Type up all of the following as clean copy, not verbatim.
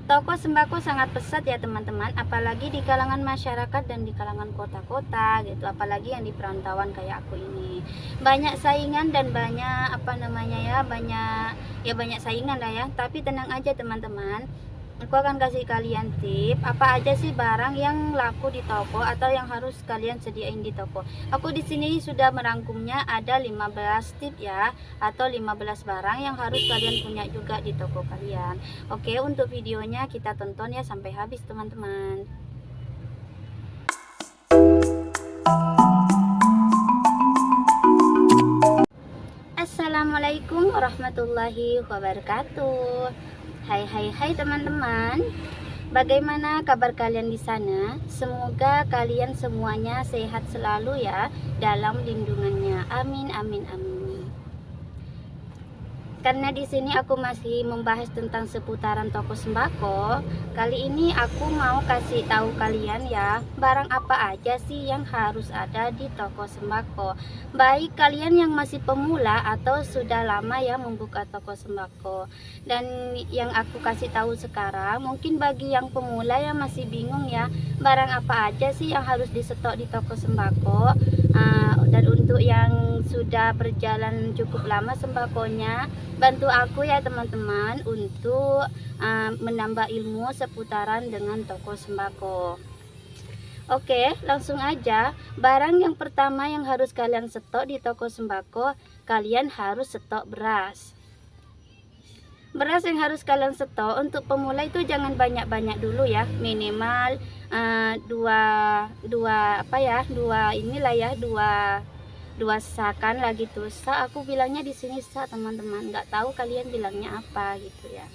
Toko sembako sangat pesat ya teman-teman, apalagi di kalangan masyarakat dan di kalangan kota-kota gitu, apalagi yang di perantauan kayak aku ini. Banyak saingan dan banyak apa namanya ya, banyak saingan lah ya. Tapi tenang aja teman-teman. Aku akan kasih kalian tip apa aja sih barang yang laku di toko atau yang harus kalian sediain di toko. Aku di sini sudah merangkumnya, ada 15 tip ya, atau 15 barang yang harus kalian punya juga di toko kalian. Oke, untuk videonya kita tonton ya sampai habis teman-teman. Assalamualaikum warahmatullahi wabarakatuh. Hai teman-teman. Bagaimana kabar kalian di sana? Semoga kalian semuanya sehat selalu ya dalam lindungannya. Amin amin amin. Karena di sini aku masih membahas tentang seputaran toko sembako. Kali ini aku mau kasih tahu kalian ya, barang apa aja sih yang harus ada di toko sembako. Baik kalian yang masih pemula atau sudah lama ya membuka toko sembako. Dan yang aku kasih tahu sekarang, mungkin bagi yang pemula yang masih bingung ya, barang apa aja sih yang harus disetok di toko sembako. Dan untuk yang sudah berjalan cukup lama sembakonya, bantu aku ya teman-teman untuk menambah ilmu seputaran dengan toko sembako. Oke, langsung aja. Barang yang pertama yang harus kalian stok di toko sembako, kalian harus stok beras. Beras yang harus kalian stok untuk pemula itu jangan banyak-banyak dulu ya, minimal dua sakan lah gitu. Aku bilangnya di sini teman-teman, nggak tahu kalian bilangnya apa gitu ya.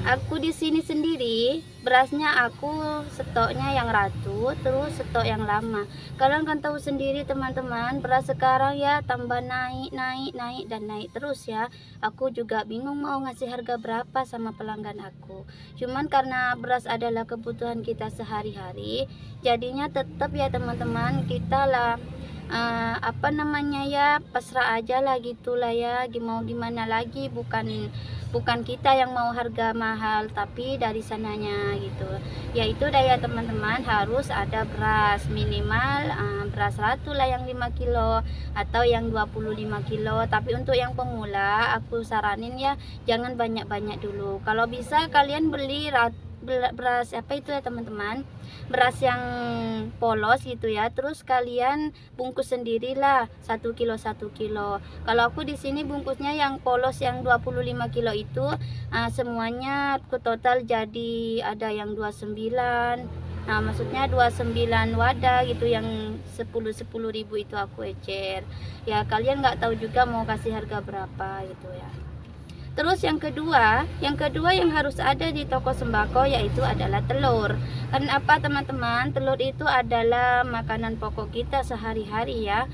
Aku di sini sendiri berasnya aku stoknya yang ratu, terus stok yang lama. Kalian kan tahu sendiri teman-teman, beras sekarang ya tambah naik dan naik terus ya. Aku juga bingung mau ngasih harga berapa sama pelanggan aku. Cuman karena beras adalah kebutuhan kita sehari-hari, jadinya tetap ya teman-teman, kita lah pasrah aja lah gitulah ya, mau gimana lagi, bukan kita yang mau harga mahal, tapi dari sananya gitu. Yaitu daya teman-teman harus ada beras minimal beras ratu lah yang 5 kilo atau yang 25 kilo. Tapi untuk yang pemula aku saranin ya jangan banyak-banyak dulu. Kalau bisa kalian beli beras apa itu ya teman-teman, beras yang polos gitu ya, terus kalian bungkus sendirilah 1 kilo 1 kilo. Kalau aku di sini bungkusnya yang polos yang 25 kilo itu semuanya aku total jadi ada yang 29. Maksudnya 29 wadah gitu, yang 10 ribu itu aku ecer ya. Kalian nggak tahu juga mau kasih harga berapa gitu ya. Terus yang kedua yang harus ada di toko sembako yaitu adalah telur. Karena apa teman-teman? Telur itu adalah makanan pokok kita sehari-hari ya.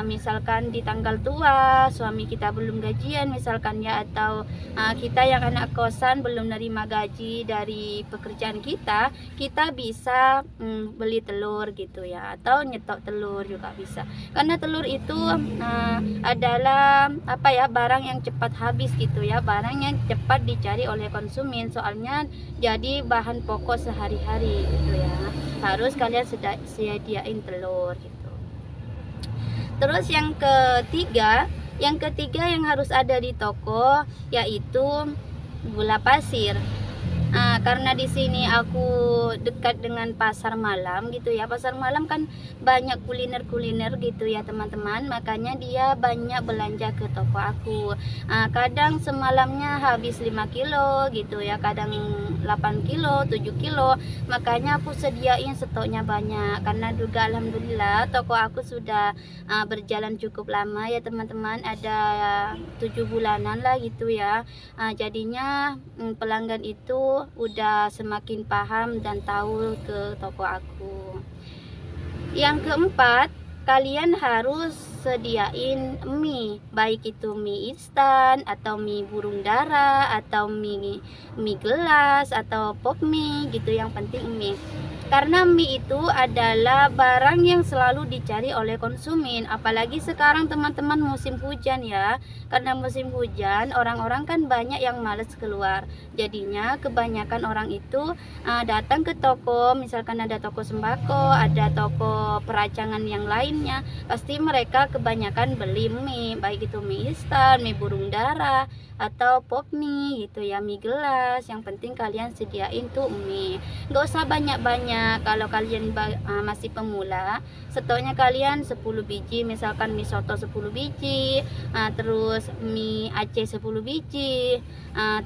Misalkan di tanggal tua, suami kita belum gajian misalkan ya, atau kita yang anak kosan belum nerima gaji dari pekerjaan kita bisa beli telur gitu ya, atau nyetok telur juga bisa. Karena telur itu adalah barang yang cepat habis gitu ya, barang yang cepat dicari oleh konsumen, soalnya jadi bahan pokok sehari-hari gitu ya. Harus kalian sediain telur gitu. Terus yang ketiga yang harus ada di toko yaitu gula pasir. Karena di sini aku dekat dengan pasar malam gitu ya. Pasar malam kan banyak kuliner gitu ya teman-teman. Makanya dia banyak belanja ke toko aku. Kadang semalamnya habis 5 kilo gitu ya, kadang 8 kilo, 7 kilo. Makanya aku sediain stoknya banyak. Karena juga alhamdulillah toko aku sudah berjalan cukup lama ya teman-teman. Ada 7 bulanan lah gitu ya. Jadinya pelanggan itu udah semakin paham dan tahu ke toko aku. Yang keempat, kalian harus sediain mie, baik itu mie instan atau mie burung dara atau mie gelas atau pop mie gitu, yang penting mie. Karena mie itu adalah barang yang selalu dicari oleh konsumen, apalagi sekarang teman-teman musim hujan ya. Karena musim hujan, orang-orang kan banyak yang males keluar. Jadinya kebanyakan orang itu datang ke toko, misalkan ada toko sembako, ada toko peracangan yang lainnya, pasti mereka kebanyakan beli mie, baik itu mie instan, mie burung dara, atau pop mie gitu ya, mie gelas. Yang penting kalian sediain tuh mie, nggak usah banyak-banyak. Kalau kalian masih pemula, stoknya kalian 10 biji, misalkan mie soto 10 biji, terus mie Aceh 10 biji,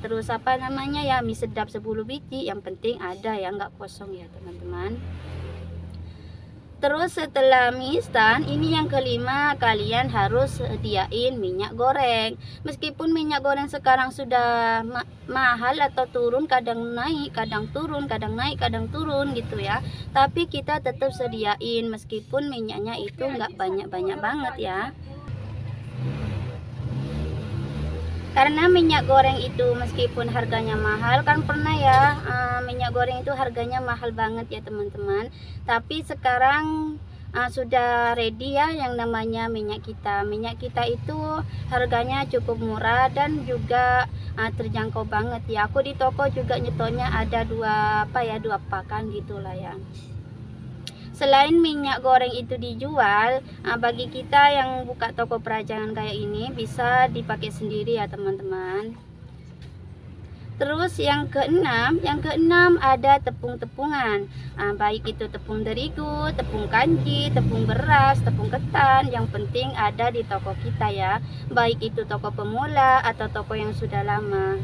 terus apa namanya ya, mie sedap 10 biji. Yang penting ada ya, nggak kosong ya teman-teman. Terus setelah mie instan, ini yang kelima, kalian harus sediain minyak goreng. Meskipun minyak goreng sekarang sudah mahal atau turun, kadang naik, kadang turun, kadang naik, kadang turun gitu ya. Tapi kita tetap sediain meskipun minyaknya itu nggak banyak-banyak banget ya. Karena minyak goreng itu meskipun harganya mahal, kan pernah ya minyak goreng itu harganya mahal banget ya teman-teman. Tapi sekarang sudah ready ya yang namanya minyak kita. Minyak kita itu harganya cukup murah dan juga terjangkau banget ya. Aku di toko juga nyetoknya ada dua pakan gitulah ya. Selain minyak goreng itu dijual, bagi kita yang buka toko peracangan kayak ini bisa dipakai sendiri ya teman-teman. Terus yang keenam ada tepung-tepungan, baik itu tepung terigu, tepung kanji, tepung beras, tepung ketan. Yang penting ada di toko kita ya, baik itu toko pemula atau toko yang sudah lama.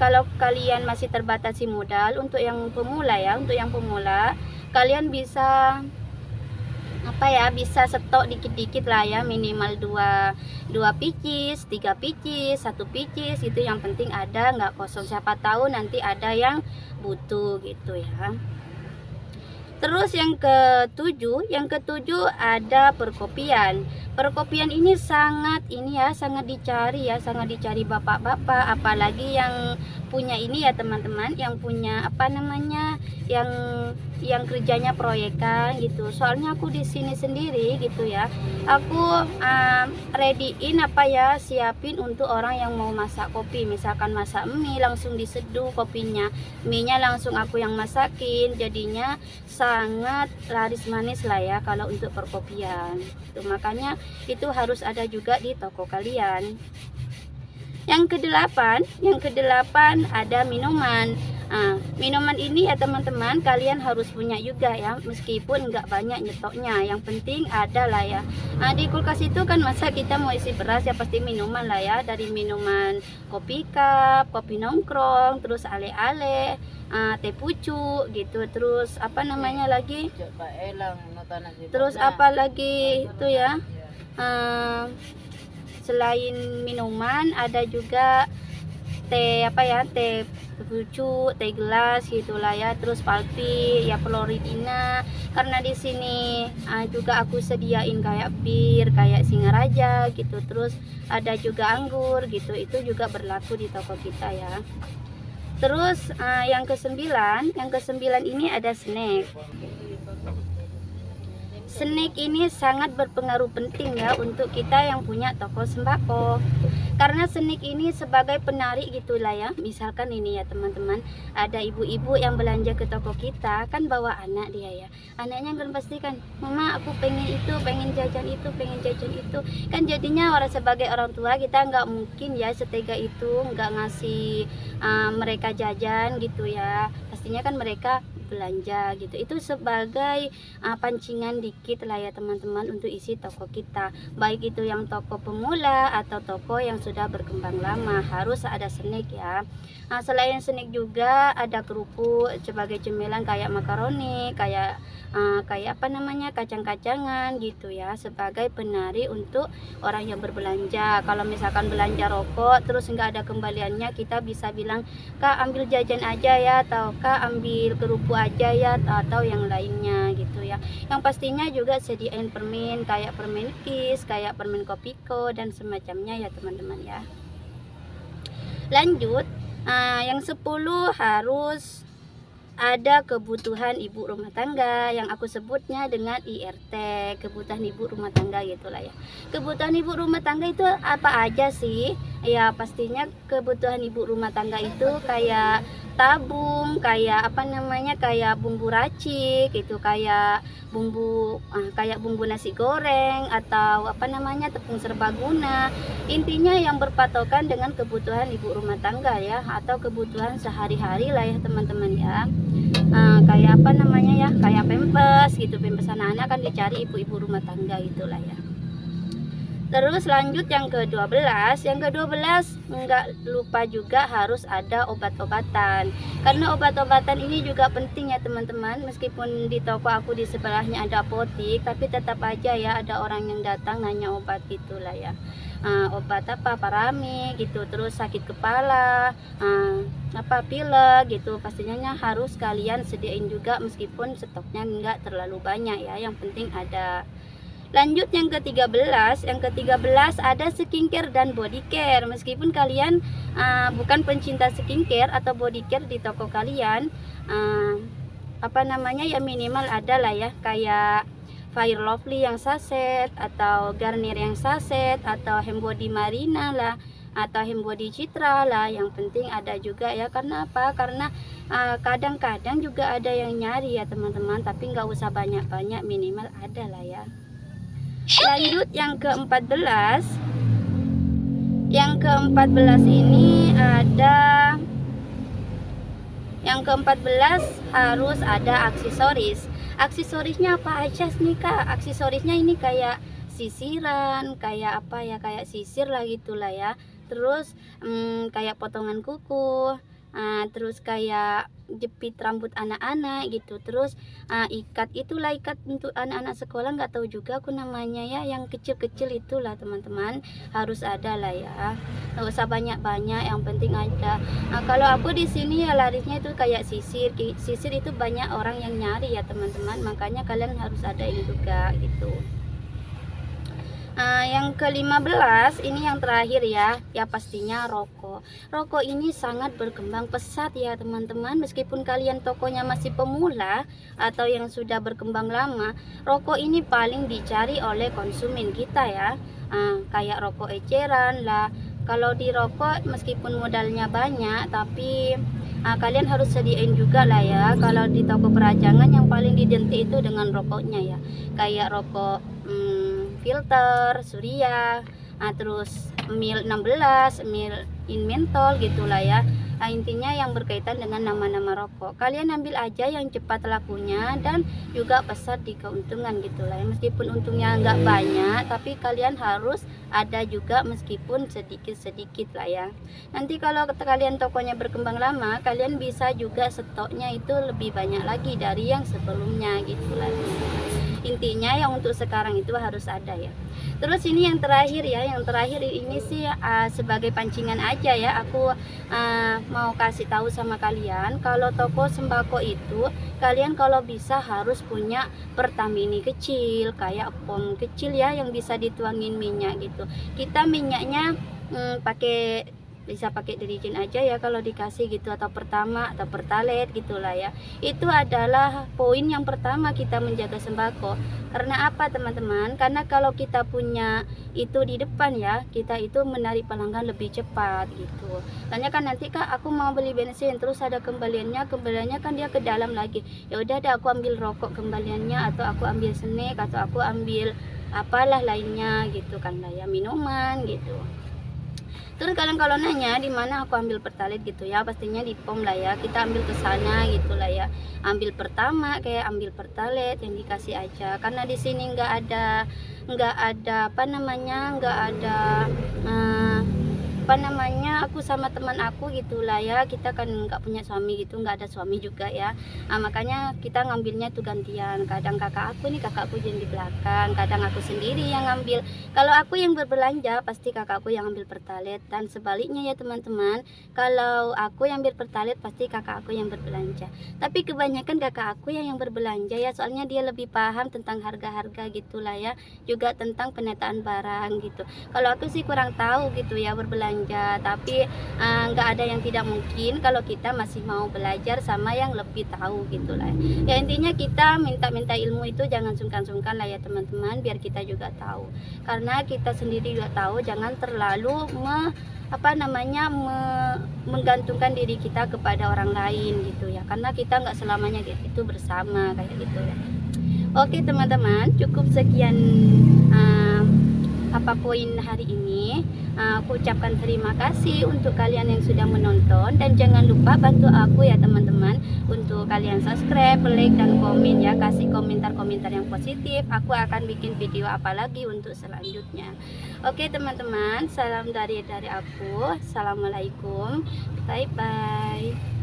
Kalau kalian masih terbatasi modal, untuk yang pemula ya, kalian bisa bisa stok dikit-dikit lah ya, minimal 2 picis, 3 picis, 1 picis itu. Yang penting ada, nggak kosong, siapa tahu nanti ada yang butuh gitu ya. Terus yang ketujuh ada perkopian. Perkopian ini sangat dicari ya, sangat dicari bapak-bapak, apalagi yang punya ini ya teman-teman, yang punya yang kerjanya proyekan gitu. Soalnya aku di sini sendiri gitu ya. Aku readyin siapin untuk orang yang mau masak kopi. Misalkan masak mie, langsung diseduh kopinya, mie-nya langsung aku yang masakin. Jadinya sangat laris manis lah ya kalau untuk perkopian. Tuh, makanya itu harus ada juga di toko kalian. Yang kedelapan ada minuman. Minuman ini ya teman-teman, kalian harus punya juga ya, meskipun nggak banyak nyetoknya, yang penting ada lah ya. Di kulkas itu kan masa kita mau isi beras ya, pasti minuman lah ya, dari minuman kopi cup, kopi nongkrong, terus ale-ale, teh pucuk gitu, terus terus apa lagi itu ya. Selain minuman ada juga teh teh pucuk, teh gelas gitulah ya, terus palpi ya, Floridina. Karena di sini juga aku sediain kayak bir, kayak Singaraja gitu, terus ada juga anggur gitu, itu juga berlaku di toko kita ya. Terus yang kesembilan ini ada snack. Snack ini sangat berpengaruh penting ya untuk kita yang punya toko sembako. Karena snack ini sebagai penarik gitulah ya. Misalkan ini ya teman-teman, ada ibu-ibu yang belanja ke toko kita, kan bawa anak dia ya. Anaknya kan pasti kan, "Mama, aku pengen itu, pengen jajan itu, pengen jajan itu." Kan jadinya sebagai orang tua kita nggak mungkin ya setega itu nggak ngasih mereka jajan gitu ya. Pastinya kan mereka belanja gitu. Itu sebagai pancingan dikit lah ya teman-teman untuk isi toko kita, baik itu yang toko pemula atau toko yang sudah berkembang lama, harus ada snack ya. Selain snack juga ada kerupuk sebagai cemilan, kayak makaroni, kayak kacang-kacangan gitu ya, sebagai penarik untuk orang yang berbelanja. Kalau misalkan belanja rokok terus nggak ada kembaliannya, kita bisa bilang, "Kak, ambil jajan aja ya," atau "Kak, ambil kerupuk aja ya," atau yang lainnya gitu ya. Yang pastinya juga sediain permen, kayak permen Kiss, kayak permen Kopiko dan semacamnya ya teman-teman ya. Lanjut, yang 10 harus ada kebutuhan ibu rumah tangga yang aku sebutnya dengan IRT, kebutuhan ibu rumah tangga gitulah ya. Kebutuhan ibu rumah tangga itu apa aja sih? Ya pastinya kebutuhan ibu rumah tangga itu kayak tabung, kayak apa namanya, kayak bumbu racik itu, kayak bumbu nasi goreng atau apa namanya, tepung serbaguna. Intinya yang berpatokan dengan kebutuhan ibu rumah tangga ya, atau kebutuhan sehari-hari lah ya teman-teman ya. Kayak apa namanya ya, kayak pempes gitu, pempes anak-anak kan dicari ibu-ibu rumah tangga gitulah ya. Terus lanjut yang ke-12, nggak lupa juga harus ada obat-obatan, karena obat-obatan ini juga penting ya teman-teman. Meskipun di toko aku di sebelahnya ada apotik, tapi tetap aja ya ada orang yang datang nanya obat gitulah ya. Obat apa, parami gitu, terus sakit kepala, apa pilek gitu, pastinya harus kalian sediain juga meskipun stoknya nggak terlalu banyak ya, yang penting ada. Lanjut yang ke-13, ada skincare dan body care. Meskipun kalian bukan pencinta skincare atau body care di toko kalian, apa namanya ya, minimal ada lah ya, kayak Fire Lovely yang saset, atau Garnier yang saset, atau Hembody Marina lah, atau Hembody Citra lah. Yang penting ada juga ya. Karena apa? Karena kadang-kadang juga ada yang nyari ya teman-teman, tapi nggak usah banyak-banyak, minimal ada lah ya. Lanjut yang ke-14, ini ada, yang ke-14 harus ada aksesoris. Aksesorisnya apa aja nih kak? Aksesorisnya ini kayak sisiran, kayak apa ya, kayak sisir lah gitulah ya. Terus kayak potongan kuku, terus kayak jepit rambut anak-anak gitu. Terus ikat untuk anak-anak sekolah, nggak tahu juga aku namanya ya, yang kecil-kecil itulah teman-teman, harus ada lah ya. Nggak usah banyak-banyak, yang penting ada. Kalau aku di sini ya larisnya itu kayak sisir itu banyak orang yang nyari ya teman-teman, makanya kalian harus ada ini juga gitu. Yang ke-15 ini yang terakhir ya, pastinya rokok. Rokok ini sangat berkembang pesat ya teman-teman. Meskipun kalian tokonya masih pemula atau yang sudah berkembang lama, rokok ini paling dicari oleh konsumen kita ya. Kayak rokok eceran lah. Kalau di rokok meskipun modalnya banyak, tapi kalian harus sediain juga lah ya. Kalau di toko perajangan yang paling identik itu dengan rokoknya ya, kayak rokok filter, Surya, terus mil 16, mil in mentol gitulah ya. Intinya yang berkaitan dengan nama-nama rokok, kalian ambil aja yang cepat lakunya dan juga besar di keuntungan gitulah ya. Meskipun untungnya nggak banyak, tapi kalian harus ada juga meskipun sedikit-sedikit lah ya. Nanti kalau kalian tokonya berkembang lama, kalian bisa juga stoknya itu lebih banyak lagi dari yang sebelumnya gitulah. Intinya yang untuk sekarang itu harus ada ya. Terus ini yang terakhir ya, ini sih sebagai pancingan aja ya, aku mau kasih tahu sama kalian, kalau toko sembako itu kalian kalau bisa harus punya Pertamini kecil, kayak pom kecil ya, yang bisa dituangin minyak gitu. Kita minyaknya bisa pakai deterjen aja ya kalau dikasih gitu, atau pertama atau pertalite gitulah ya. Itu adalah poin yang pertama kita menjaga sembako. Karena apa teman-teman? Karena kalau kita punya itu di depan ya, kita itu menarik pelanggan lebih cepat gitu. Tanya kan nanti kak aku mau beli bensin terus ada kembaliannya kan dia ke dalam lagi. Ya udah deh aku ambil rokok kembaliannya, atau aku ambil snack, atau aku ambil apalah lainnya gitu kan lah ya, minuman gitu. Terus kalian kalau nanya di mana aku ambil pertalite gitu ya, pastinya di pom lah ya. Kita ambil ke sana gitulah ya. Ambil pertama kayak ambil pertalite yang dikasih aja. Karena di sini nggak ada apa namanya, aku sama teman aku gitulah ya. Kita kan nggak punya suami gitu, nggak ada suami juga ya. Makanya kita ngambilnya tuh gantian. Kadang kakakku jadi di belakang, kadang aku sendiri yang ngambil. Kalau aku yang berbelanja pasti kakakku yang ambil pertalite, dan sebaliknya ya teman-teman. Kalau aku yang ambil pertalite pasti kakak aku yang berbelanja. Tapi kebanyakan kakak aku yang berbelanja ya, soalnya dia lebih paham tentang harga-harga gitulah ya, juga tentang penataan barang gitu. Kalau aku sih kurang tahu gitu ya berbelanja manja, tapi nggak ada yang tidak mungkin kalau kita masih mau belajar sama yang lebih tahu gitu lah. Ya intinya kita minta ilmu itu jangan sungkan-sungkan lah ya teman-teman, biar kita juga tahu. Karena kita sendiri juga tahu, jangan terlalu menggantungkan diri kita kepada orang lain gitu ya, karena kita nggak selamanya itu bersama kayak gitu ya. Oke teman-teman, cukup sekian poin hari ini. Aku ucapkan terima kasih untuk kalian yang sudah menonton, dan jangan lupa bantu aku ya teman-teman untuk kalian subscribe, like, dan komen ya, kasih komentar-komentar yang positif. Aku akan bikin video apa lagi untuk selanjutnya. Oke teman-teman, salam dari aku. Assalamualaikum, bye bye.